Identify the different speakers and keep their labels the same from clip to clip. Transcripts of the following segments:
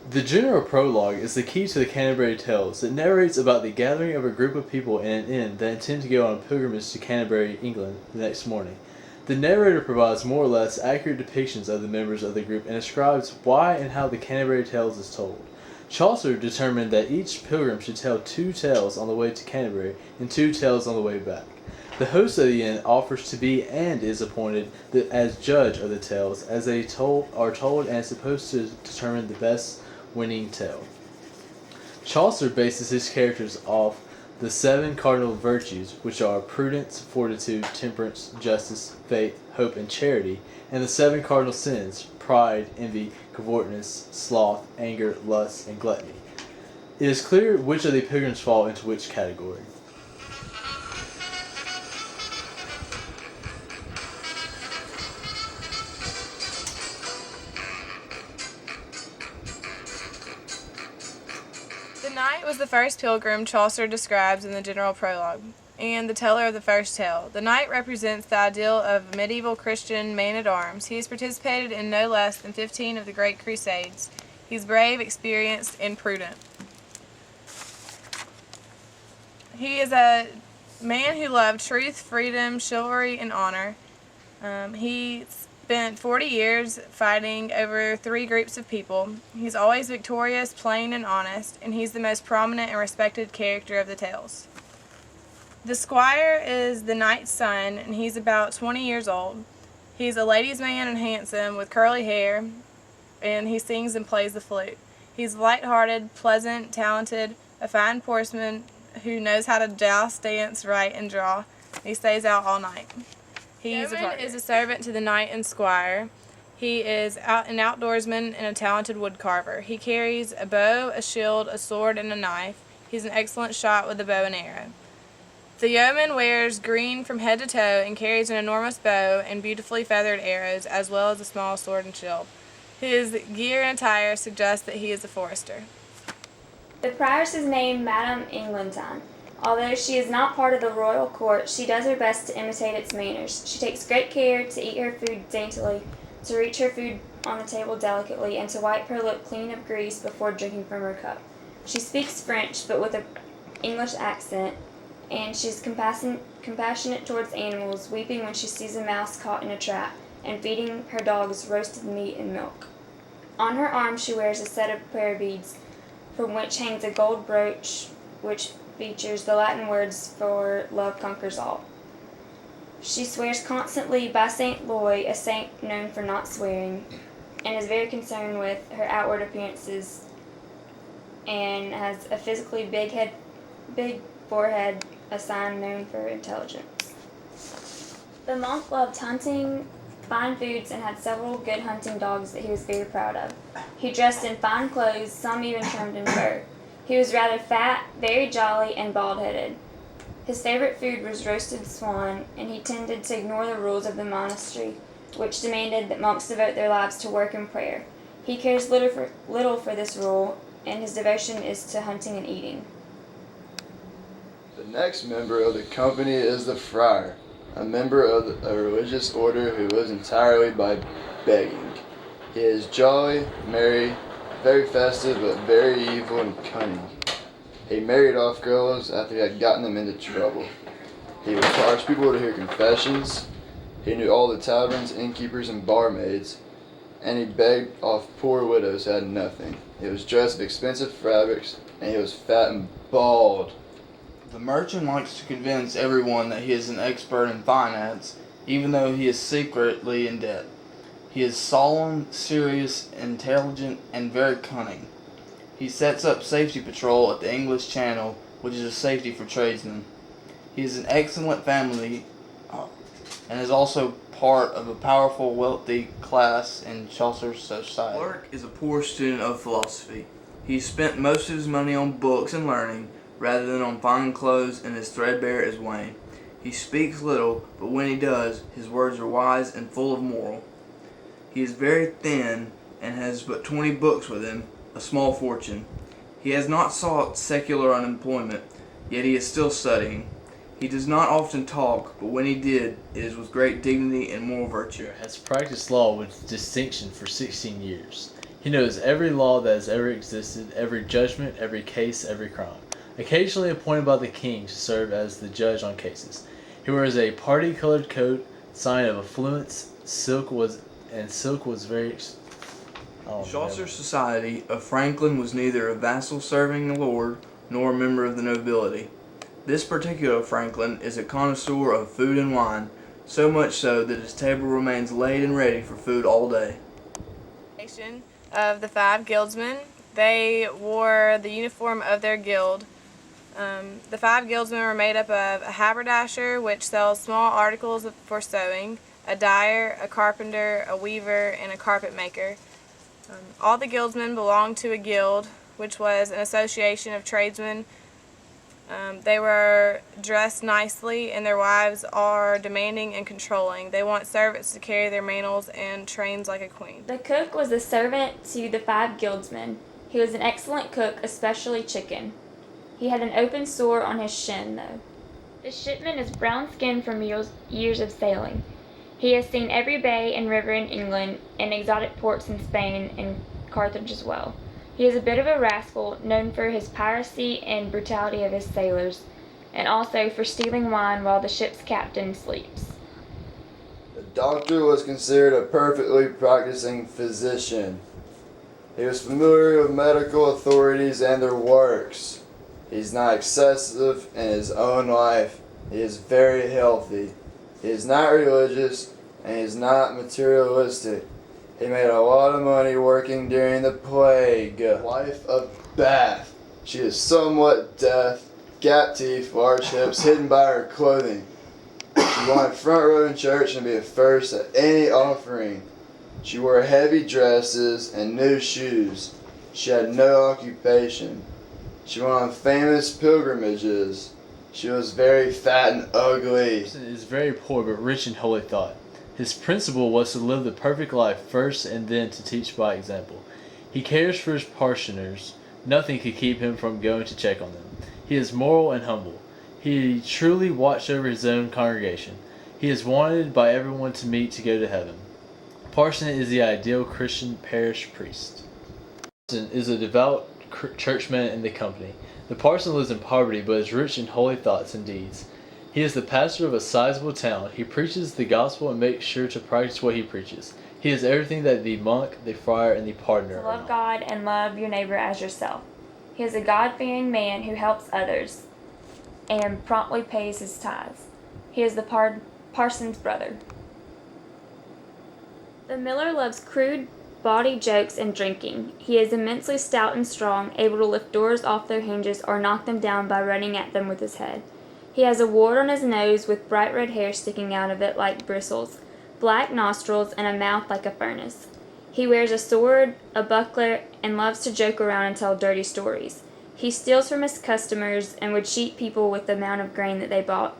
Speaker 1: The general prologue is the key to the Canterbury Tales. It narrates about the gathering of a group of people in an inn that intend to go on a pilgrimage to Canterbury, England, the next morning. The narrator provides more or less accurate depictions of the members of the group and describes why and how the Canterbury Tales is told. Chaucer determined that each pilgrim should tell 2 tales on the way to Canterbury and 2 tales on the way back. The host of the inn offers to be and is appointed as judge of the tales as they are told and is supposed to determine the best winning tale. Chaucer bases his characters off the 7 cardinal virtues, which are prudence, fortitude, temperance, justice, faith, hope, and charity, and the 7 cardinal sins, pride, envy, covetousness, sloth, anger, lust, and gluttony. It is clear which of the pilgrims fall into which category.
Speaker 2: The knight was the first pilgrim Chaucer describes in the general prologue, and the teller of the first tale. The knight represents the ideal of a medieval Christian man-at-arms. He has participated in no less than 15 of the great crusades. He's brave, experienced, and prudent. He is a man who loved truth, freedom, chivalry, and honor. He spent 40 years fighting over 3 groups of people. He's always victorious, plain, and honest, and he's the most prominent and respected character of the tales. The squire is the knight's son, and he's about 20 years old. He's a ladies' man and handsome, with curly hair, and he sings and plays the flute. He's light-hearted, pleasant, talented, a fine sportsman who knows how to joust, dance, write, and draw. He stays out all night. He's a servant to the knight and squire. He is an outdoorsman and a talented woodcarver. He carries a bow, a shield, a sword, and a knife. He's an excellent shot with a bow and arrow. The yeoman wears green from head to toe and carries an enormous bow and beautifully feathered arrows, as well as a small sword and shield. His gear and attire suggest that he is a forester.
Speaker 3: The prioress is named Madame Eglantine. Although she is not part of the royal court, she does her best to imitate its manners. She takes great care to eat her food daintily, to reach her food on the table delicately, and to wipe her lip clean of grease before drinking from her cup. She speaks French, but with an English accent, and she is compassionate towards animals, weeping when she sees a mouse caught in a trap, and feeding her dogs roasted meat and milk. On her arm she wears a set of prayer beads, from which hangs a gold brooch, which features the Latin words for love conquers all. She swears constantly by St. Loy, a saint known for not swearing, and is very concerned with her outward appearances, and has a physically big forehead, a sign known for intelligence. The monk loved hunting, fine foods, and had several good hunting dogs that he was very proud of. He dressed in fine clothes, some even trimmed in fur. He was rather fat, very jolly, and bald-headed. His favorite food was roasted swan, and he tended to ignore the rules of the monastery, which demanded that monks devote their lives to work and prayer. He cares little for this rule, and his devotion is to hunting and eating.
Speaker 4: The next member of the company is the friar, a member of a religious order who lives entirely by begging. He is jolly, merry, very festive, but very evil and cunning. He married off girls after he had gotten them into trouble. He would charge people to hear confessions. He knew all the taverns, innkeepers, and barmaids, and he begged off poor widows who had nothing. He was dressed in expensive fabrics, and he was fat and bald.
Speaker 5: The merchant likes to convince everyone that he is an expert in finance, even though he is secretly in debt. He is solemn, serious, intelligent, and very cunning. He sets up safety patrol at the English Channel, which is a safety for tradesmen. He is an excellent family and is also part of a powerful, wealthy class in Chaucer's society.
Speaker 6: Clark is a poor student of philosophy. He spent most of his money on books and learning, rather than on fine clothes, and is threadbare as Wayne. He speaks little, but when he does, his words are wise and full of moral. He is very thin, and has but 20 books with him, a small fortune. He has not sought secular unemployment, yet he is still studying. He does not often talk, but when he did, it is with great dignity and moral virtue.
Speaker 1: Has practiced law with distinction for 16 years. He knows every law that has ever existed, every judgment, every case, every crime. Occasionally appointed by the king to serve as the judge on cases. He wears a party-colored coat, sign of affluence. Silk was very.
Speaker 6: Chaucer's society of Franklin was neither a vassal serving a lord nor a member of the nobility. This particular Franklin is a connoisseur of food and wine, so much so that his table remains laid and ready for food all day.
Speaker 2: Of the 5 guildsmen, they wore the uniform of their guild. The 5 guildsmen were made up of a haberdasher, which sells small articles for sewing, a dyer, a carpenter, a weaver, and a carpet maker. All the guildsmen belonged to a guild, which was an association of tradesmen. They were dressed nicely, and their wives are demanding and controlling. They want servants to carry their mantles and trains like a queen.
Speaker 3: The cook was a servant to the 5 guildsmen. He was an excellent cook, especially chicken. He had an open sore on his shin, though. The shipman is brown-skinned from years of sailing. He has seen every bay and river in England and exotic ports in Spain and Carthage as well. He is a bit of a rascal, known for his piracy and brutality of his sailors, and also for stealing wine while the ship's captain sleeps.
Speaker 4: The doctor was considered a perfectly practicing physician. He was familiar with medical authorities and their works. He's not excessive in his own life. He is very healthy. He is not religious, and he is not materialistic. He made a lot of money working during the plague. Wife of Bath. She is somewhat deaf, gap teeth, large hips hidden by her clothing. She wanted front row in church and be a first at any offering. She wore heavy dresses and new shoes. She had no occupation. She went on famous pilgrimages. She was very fat and ugly.
Speaker 1: He is very poor but rich in holy thought. His principle was to live the perfect life first and then to teach by example. He cares for his parishioners. Nothing could keep him from going to check on them. He is moral and humble. He truly watched over his own congregation. He is wanted by everyone to meet to go to heaven. Parson is the ideal Christian parish priest. Parson is a devout churchman in the company. The parson lives in poverty but is rich in holy thoughts and deeds. He is the pastor of a sizable town. He preaches the gospel and makes sure to practice what he preaches. He is everything that the monk, the friar, and the pardoner
Speaker 3: To love God and love your neighbor as yourself. He is a God-fearing man who helps others and promptly pays his tithes. He is the parson's brother. The miller loves crude bawdy jokes and drinking. He is immensely stout and strong, able to lift doors off their hinges or knock them down by running at them with his head. He has a wart on his nose with bright red hair sticking out of it like bristles, black nostrils, and a mouth like a furnace. He wears a sword, a buckler, and loves to joke around and tell dirty stories. He steals from his customers and would cheat people with the amount of grain that they bought.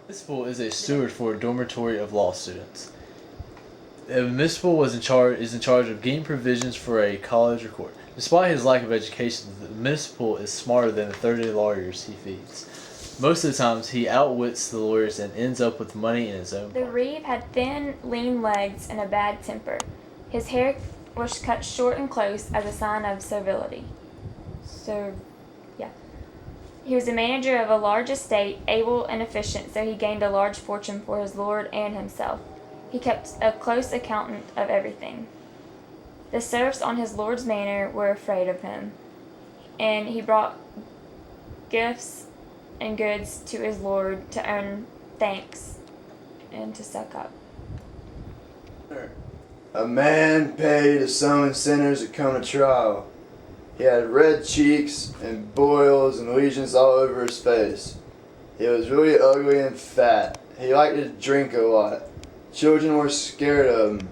Speaker 1: Municipal is a steward for a dormitory of law students. The municipal is in charge of getting provisions for a college or court. Despite his lack of education, the municipal is smarter than the 30 lawyers he feeds. Most of the times, he outwits the lawyers and ends up with money in his own
Speaker 3: The
Speaker 1: pocket.
Speaker 3: reeve had thin, lean legs and a bad temper. His hair was cut short and close as a sign of servility. He was a manager of a large estate, able and efficient, so he gained a large fortune for his lord and himself. He kept a close account of everything. The serfs on his lord's manor were afraid of him, and he brought gifts and goods to his lord to earn thanks and to suck up.
Speaker 4: A man paid to summon sinners to come to trial. He had red cheeks and boils and lesions all over his face. He was really ugly and fat. He liked to drink a lot. Children were scared of him.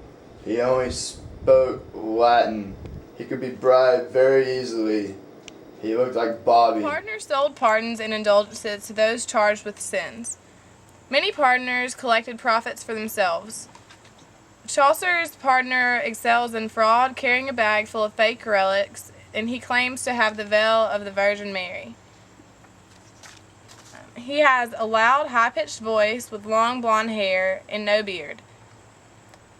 Speaker 4: He only spoke Latin. He could be bribed very easily. He looked like Bobby.
Speaker 2: Pardoners sold pardons and indulgences to those charged with sins. Many pardoners collected profits for themselves. Chaucer's pardoner excels in fraud, carrying a bag full of fake relics, and he claims to have the veil of the Virgin Mary. He has a loud, high-pitched voice with long blonde hair and no beard.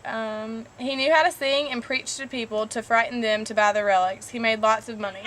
Speaker 2: He knew how to sing and preach to people to frighten them to buy the relics. He made lots of money.